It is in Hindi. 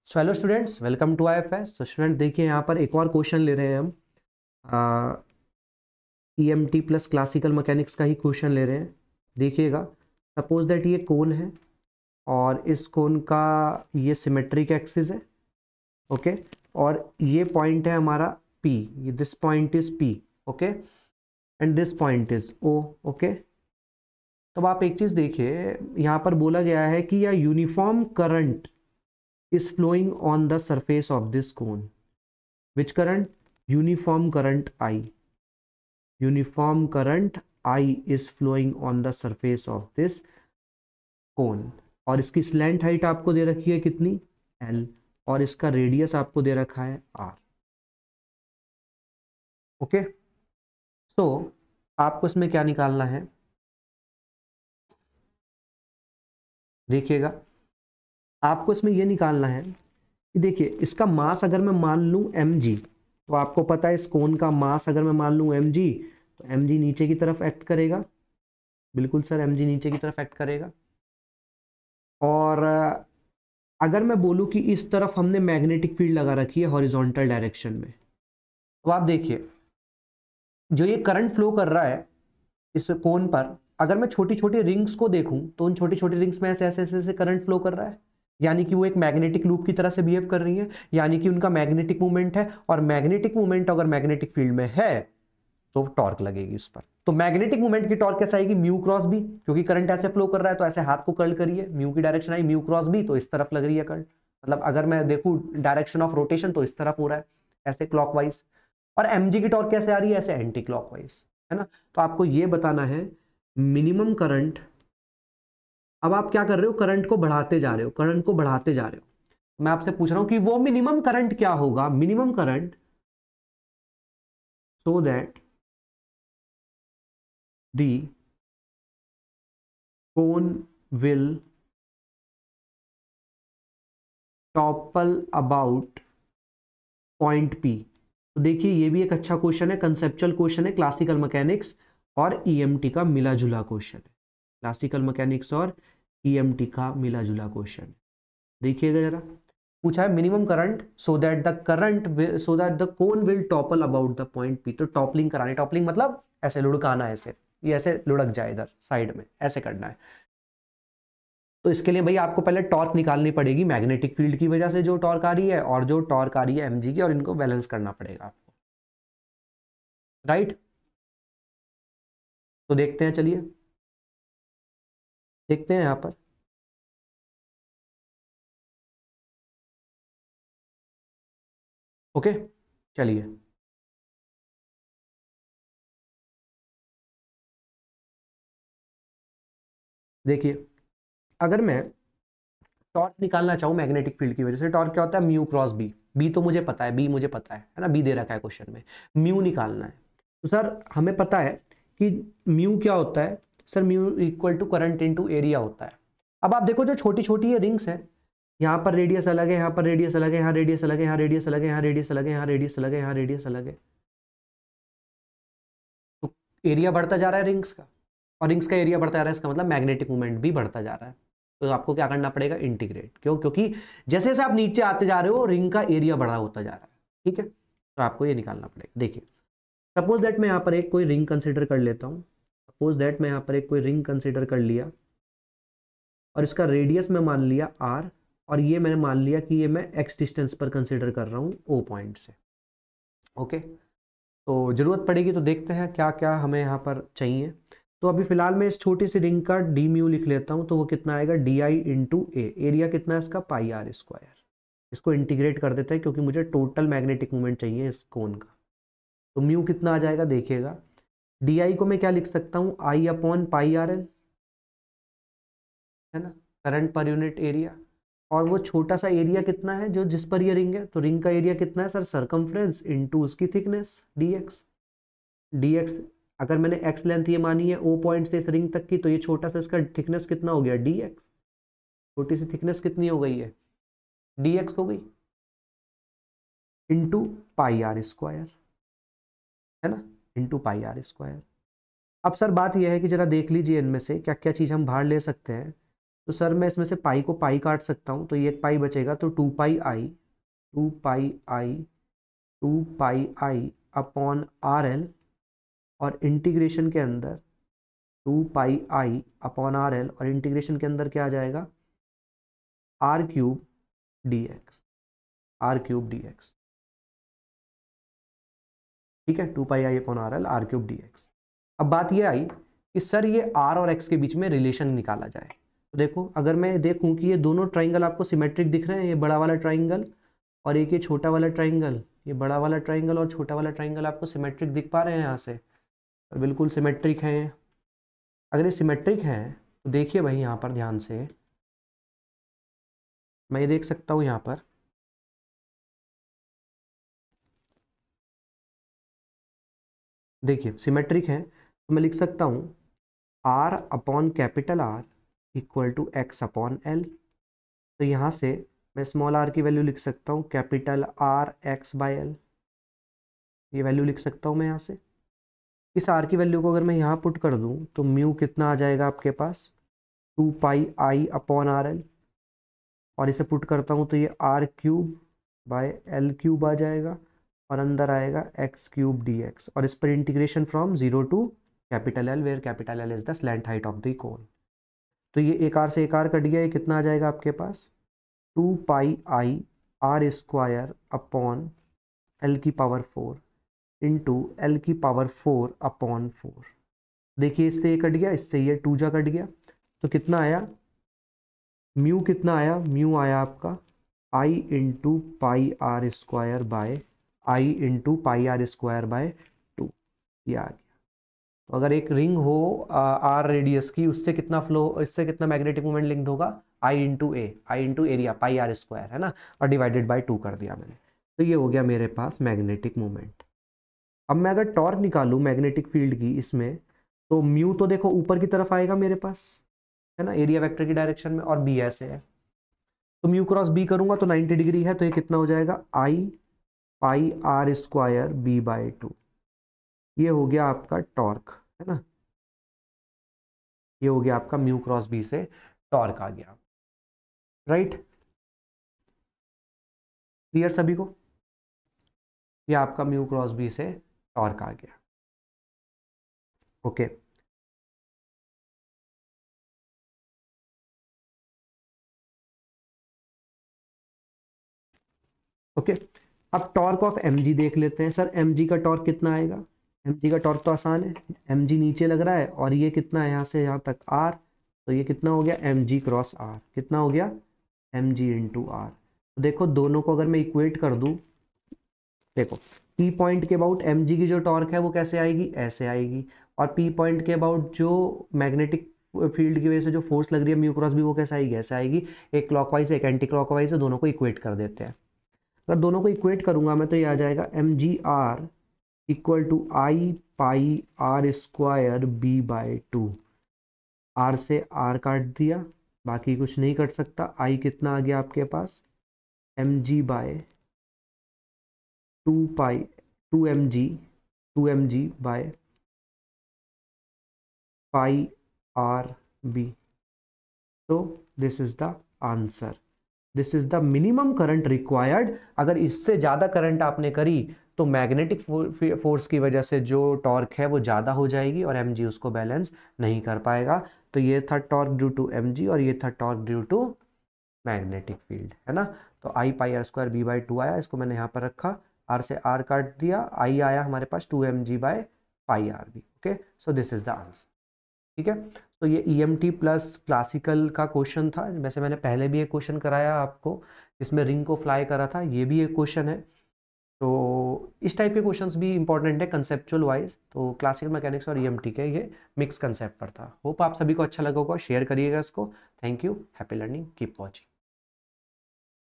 So hello students, welcome to IFS। तो स्टूडेंट देखिए, यहाँ पर एक और क्वेश्चन ले रहे हैं हम। EMT प्लस क्लासिकल मैकेनिक्स का ही क्वेश्चन ले रहे हैं। देखिएगा, सपोज दैट ये कोन है और इस कोन का ये सिमेट्रिक एक्सिस है, ओके। और ये पॉइंट है हमारा P, ये this point is P, okay, and this point is O, okay. तो आप एक चीज देखिए, यहाँ पर बोला गया है कि यह uniform current is flowing on the surface of this cone. Which current? Uniform current I. Uniform current I is flowing on the surface of this cone. और इसकी स्लैंट हाइट आपको दे रखी है कितनी? L, और इसका रेडियस आपको दे रखा है R. ओके, सो आपको इसमें क्या निकालना है? देखिएगा, आपको इसमें यह निकालना है कि देखिए, इसका मास अगर मैं मान लूं mg, तो आपको पता है इस कोन का मास अगर मैं मान लूं mg, तो mg नीचे की तरफ एक्ट करेगा। बिल्कुल सर, mg नीचे की तरफ एक्ट करेगा। और अगर मैं बोलूं कि इस तरफ हमने मैग्नेटिक फील्ड लगा रखी है हॉरिजॉन्टल डायरेक्शन में, तो आप देखिए, जो ये करंट फ्लो कर रहा है इस कोन पर, अगर मैं छोटी छोटी रिंग्स को देखूं तो उन छोटी छोटी रिंग्स में ऐसे ऐसे ऐसे करंट फ्लो कर रहा है, यानी कि वो एक मैग्नेटिक लूप की तरह से बिहेव कर रही है, यानी कि उनका मैग्नेटिक मूवमेंट है। और मैग्नेटिक मूवमेंट अगर मैग्नेटिक फील्ड में है तो टॉर्क लगेगी उस पर। तो मैग्नेटिक मूवमेंट की टॉर्क कैसे आएगी? म्यू क्रॉस बी, क्योंकि करंट ऐसे फ्लो कर रहा है तो ऐसे हाथ को कर्ल करिए, म्यू की direction I, mu cross B, तो इस तरफ लग रही है करंट। मतलब अगर मैं देखूं डायरेक्शन ऑफ रोटेशन तो इस तरफ हो रहा है, ऐसे क्लॉकवाइज। और mg की टॉर्क कैसे आ रही है? ऐसे एंटी क्लॉकवाइज, है ना। तो आपको यह बताना है मिनिमम करंट। अब आप क्या कर रहे हो? करंट को बढ़ाते जा रहे हो, करंट को बढ़ाते जा रहे हो। मैं आपसे पूछ रहा हूं कि वो मिनिमम करंट क्या होगा? Minimum current so that the cone will topple about point P। तो देखिए, ये भी एक अच्छा क्वेश्चन है, कंसेप्चुअल क्वेश्चन है, क्लासिकल मैकेनिक्स और EMT का मिला जुला क्वेश्चन है। क्लासिकल मैकेनिक्स और EMT का मिला जुला क्वेश्चन। देखिएगा जरा, पूछा है minimum current so that the cone will topple about the point P। तो टॉपलिंग करानी, टॉपलिंग मतलब ऐसे लुढ़काना, ऐसे ये ऐसे लुढ़क जाए इधर साइड में, ऐसे करना है। तो इसके लिए भाई आपको पहले टॉर्क निकालनी पड़ेगी, मैग्नेटिक फील्ड की वजह से जो टॉर्क आ रही है और जो टॉर्क आ रही है mg की, और इनको बैलेंस करना पड़ेगा आपको, राइट। तो देखते हैं, चलिए देखते हैं यहां पर। ओके, चलिए देखिए, अगर मैं टॉर्क निकालना चाहूं मैग्नेटिक फील्ड की वजह से, टॉर्क क्या होता है? Mu cross B. बी तो मुझे पता है, बी मुझे पता है ना, बी दे रखा है क्वेश्चन में। म्यू निकालना है, तो सर हमें पता है कि म्यू क्या होता है। Sir mu equal to current into area होता है। अब आप देखो, जो छोटी छोटी ये रिंग्स हैं, यहाँ पर रेडियस अलग है, यहाँ पर रेडियस अलग है, यहाँ रेडियस अलग है, यहाँ रेडियस अलग है, यहाँ रेडियस अलग है, यहाँ रेडियस अलग है, यहाँ रेडियस अलग है। तो एरिया बढ़ता जा रहा है रिंग्स का, और रिंग्स का एरिया बढ़ता जा रहा है, इसका मतलब मैग्नेटिक मूवमेंट भी बढ़ता जा रहा है। तो आपको क्या करना पड़ेगा? इंटीग्रेट। क्यों? क्योंकि जैसे जैसे आप नीचे आते जा रहे हो रिंग का एरिया बड़ा होता जा रहा है, ठीक है। तो आपको ये निकालना पड़ेगा। देखिए, सपोज दैट मैं यहाँ पर एक कोई रिंग कंसिडर कर लेता हूँ। सपोज दैट मैं यहाँ पर एक कोई रिंग कंसिडर कर लिया, और इसका रेडियस मैं मान लिया R, और ये मैंने मान लिया कि ये मैं x डिस्टेंस पर कंसिडर कर रहा हूँ O पॉइंट से, ओके। तो जरूरत पड़ेगी तो देखते हैं क्या क्या हमें यहाँ पर चाहिए। तो अभी फिलहाल मैं इस छोटी सी रिंग का डी म्यू लिख लेता हूँ, तो वो कितना आएगा? DI इंटू ए। एरिया कितना है इसका? पाई आर स्क्वायर। इसको इंटीग्रेट कर देते हैं क्योंकि मुझे टोटल मैग्नेटिक मूवमेंट चाहिए इस कोन का। तो म्यू कितना आ जाएगा? देखिएगा, DI को मैं क्या लिख सकता हूँ? I upon pi R L, है ना, करंट पर यूनिट एरिया। और वो छोटा सा एरिया कितना है जो जिस पर ये रिंग है? तो रिंग का एरिया कितना है सर? सरकमफ्रेंस इंटू उसकी थिकनेस dx। dx अगर मैंने x लेंथ ये मानी है O पॉइंट से इस रिंग तक की, तो ये छोटा सा इसका थिकनेस कितना हो गया? dx। छोटी सी थिकनेस कितनी हो गई है? dx हो गई, इंटू पाई आर स्क्वायर, है ना, इंटू पाई आर स्क्वायर। अब सर बात यह है कि जरा देख लीजिए इनमें से क्या क्या चीज हम बाहर ले सकते हैं। तो सर मैं इसमें से पाई को पाई काट सकता हूँ, तो ये एक पाई बचेगा, तो 2 pi I upon R L, और इंटीग्रेशन के अंदर 2 pi I upon R L, और इंटीग्रेशन के अंदर क्या आ जाएगा, आर क्यूब डी एक्स। ठीक है, 2 pi I upon R L R cube d x. अब बात ये आई कि सर ये आर और एक्स के बीच में रिलेशन निकाला जाए। तो देखो, अगर मैं देखूं कि ये दोनों ट्राइंगल आपको सिमेट्रिक दिख रहे हैं, ये बड़ा वाला ट्राइंगल और एक ये छोटा वाला ट्राइंगल, ये बड़ा वाला ट्राइंगल और छोटा वाला ट्राइंगल आपको सिमेट्रिक दिख पा रहे हैं यहाँ से, और बिल्कुल सिमेट्रिक हैं। अगर ये सिमेट्रिक हैं तो देखिए भाई यहाँ पर ध्यान से, मैं ये देख सकता हूँ यहाँ पर, देखिए सिमेट्रिक हैं, तो मैं लिख सकता हूँ R upon capital R equal to X upon L. तो यहाँ से मैं स्मॉल आर की वैल्यू लिख सकता हूँ capital R x by L, ये वैल्यू लिख सकता हूँ मैं यहाँ से। इस आर की वैल्यू को अगर मैं यहाँ पुट कर दूँ तो म्यू कितना आ जाएगा आपके पास, 2 pi I upon R L, और इसे पुट करता हूँ तो ये R cube by L cube आ जाएगा, और अंदर आएगा एक्स क्यूब डी एक्स, और इस पर integration from 0 to capital L, where capital L is the slant height of the cone. तो ये एक आर से एक आर कट गया, ये कितना आ जाएगा आपके पास, 2 pi I R square upon L की पावर 4 इंटू एल की पावर 4 अपॉन 4। देखिए इससे ये कट गया, इससे ये 2 जा कट गया, तो कितना आया, म्यू कितना आया, म्यू आया आपका I into pi R square by I into pi R square by 2, ये आ गया। तो अगर एक रिंग हो आर रेडियस की, उससे कितना फ्लो, इससे कितना मैग्नेटिक मोमेंट लिंक्ड होगा, I into area pi R square, है ना, और डिवाइडेड बाय 2 कर दिया मैंने। तो ये हो गया मेरे पास मैग्नेटिक मोमेंट। अब मैं अगर टॉर्क निकालूं मैग्नेटिक फील्ड की इसमें, तो म्यू तो देखो ऊपर की तरफ आएगा मेरे पास, है ना, एरिया वेक्टर की डायरेक्शन में, और बी ऐसे है, तो म्यू क्रॉस बी करूंगा तो 90 डिग्री है, तो ये कितना हो जाएगा, आई pi R square B by 2। ये हो गया आपका टॉर्क, है ना, ये हो गया आपका म्यू क्रॉस बी से टॉर्क आ गया, राइट। क्लियर सभी को, ये आपका म्यू क्रॉस बी से टॉर्क आ गया, ओके। ओके, अब टॉर्क ऑफ एम जी देख लेते हैं। सर एम जी का टॉर्क कितना आएगा, एम जी का टॉर्क तो आसान है, एम जी नीचे लग रहा है और ये कितना है यहाँ से यहाँ तक आर, तो ये कितना हो गया एम जी क्रॉस आर, कितना हो गया एम जी इंटू आर। तो देखो दोनों को अगर मैं इक्वेट कर दूँ, देखो पी पॉइंट के अबाउट एम जी की जो टॉर्क है वो कैसे आएगी, ऐसे आएगी, और पी पॉइंट के अबाउट जो मैग्नेटिक फील्ड की वजह से जो फोर्स लग रही है म्यू क्रॉस भी, वो कैसे आएगी, ऐसे आएगी। एक क्लॉकवाइज एक एंटी क्लॉकवाइज है, दोनों को इक्वेट कर देते हैं। अगर दोनों को इक्वेट करूंगा मैं तो ये आ जाएगा M G R equal to I pi R square B by 2। R से आर काट दिया, बाकी कुछ नहीं कट सकता। आई कितना आ गया आपके पास, m g by 2 m g by pi R B. तो this is the answer, this is the minimum current required. अगर इससे ज़्यादा करंट आपने करी तो मैग्नेटिक फोर्स की वजह से जो टॉर्क है वो ज़्यादा हो जाएगी और mg उसको बैलेंस नहीं कर पाएगा। तो ये था टॉर्क ड्यू टू mg और ये था torque due to magnetic field, है ना। तो I pi R square B by 2 आया, इसको मैंने यहाँ पर रखा, आर से आर काट दिया, आई आया हमारे पास 2 mg by pi R B. Okay, so this is the answer. ठीक है, तो ये EMT प्लस क्लासिकल का क्वेश्चन था। वैसे मैंने पहले भी एक क्वेश्चन कराया आपको जिसमें रिंग को फ्लाई करा था, ये भी एक क्वेश्चन है। तो इस टाइप के क्वेश्चंस भी इंपॉर्टेंट है कंसेप्चुअल वाइज। तो क्लासिकल मैकेनिक्स और EMT के ये मिक्स कंसेप्ट पर था। होप आप सभी को अच्छा लगा होगा, शेयर करिएगा इसको। Thank you, happy learning, keep watching.